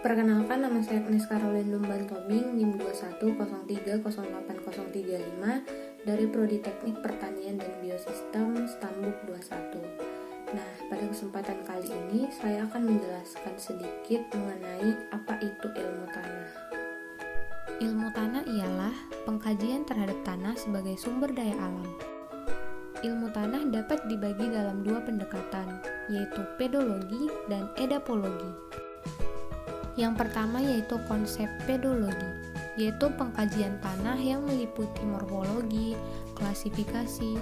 Perkenalkan, nama saya Agnes Caroline Lumban Tobing, NIM 21030835 dari Prodi Teknik Pertanian dan Biosistem Stambuk 21. Nah, pada kesempatan kali ini saya akan menjelaskan sedikit mengenai apa itu ilmu tanah. Ilmu tanah ialah pengkajian terhadap tanah sebagai sumber daya alam. Ilmu tanah dapat dibagi dalam dua pendekatan, yaitu pedologi dan edapologi. Yang pertama yaitu konsep pedologi, yaitu pengkajian tanah yang meliputi morfologi, klasifikasi,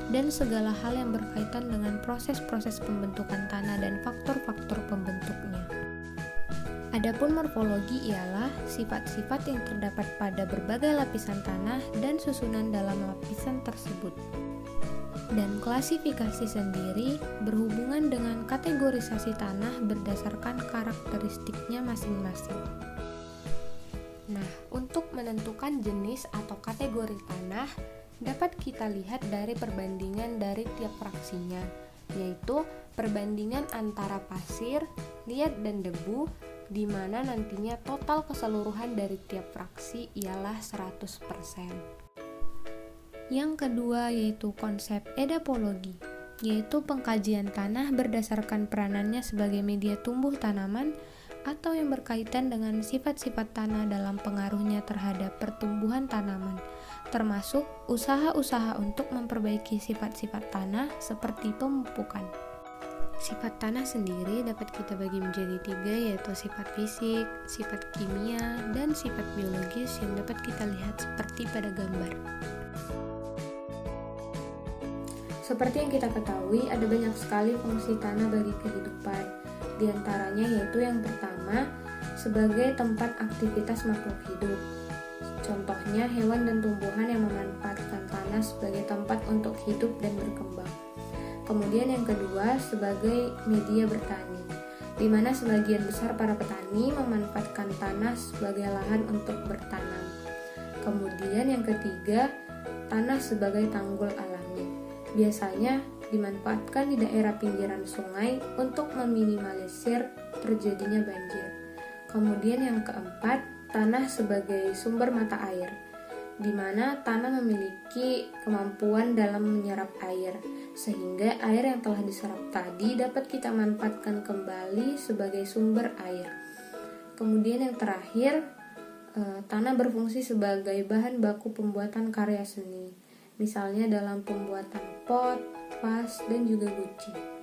dan segala hal yang berkaitan dengan proses-proses pembentukan tanah dan faktor-faktor pembentuknya. Adapun morfologi ialah sifat-sifat yang terdapat pada berbagai lapisan tanah dan susunan dalam lapisan tersebut. Dan klasifikasi sendiri berhubungan dengan kategorisasi tanah berdasarkan karakteristiknya masing-masing. Nah, untuk menentukan jenis atau kategori tanah dapat kita lihat dari perbandingan dari tiap fraksinya, yaitu perbandingan antara pasir, liat, dan debu, di mana nantinya total keseluruhan dari tiap fraksi ialah 100%. Yang kedua yaitu konsep edapologi, yaitu pengkajian tanah berdasarkan peranannya sebagai media tumbuh tanaman atau yang berkaitan dengan sifat-sifat tanah dalam pengaruhnya terhadap pertumbuhan tanaman, termasuk usaha-usaha untuk memperbaiki sifat-sifat tanah seperti pemupukan. Sifat tanah sendiri dapat kita bagi menjadi 3, yaitu sifat fisik, sifat kimia, dan sifat biologis yang dapat kita lihat seperti pada gambar. Seperti yang kita ketahui, ada banyak sekali fungsi tanah bagi kehidupan. Di antaranya yaitu yang pertama, sebagai tempat aktivitas makhluk hidup. Contohnya hewan dan tumbuhan yang memanfaatkan tanah sebagai tempat untuk hidup dan berkembang. Kemudian yang kedua, sebagai media bertani, di mana sebagian besar para petani memanfaatkan tanah sebagai lahan untuk bertanam. Kemudian yang ketiga, tanah sebagai tanggul alami. Biasanya dimanfaatkan di daerah pinggiran sungai untuk meminimalisir terjadinya banjir. Kemudian yang keempat, tanah sebagai sumber mata air, di mana tanah memiliki kemampuan dalam menyerap air, sehingga air yang telah diserap tadi dapat kita manfaatkan kembali sebagai sumber air. Kemudian yang terakhir, tanah berfungsi sebagai bahan baku pembuatan karya seni, misalnya dalam pembuatan pot, vas, dan juga guci.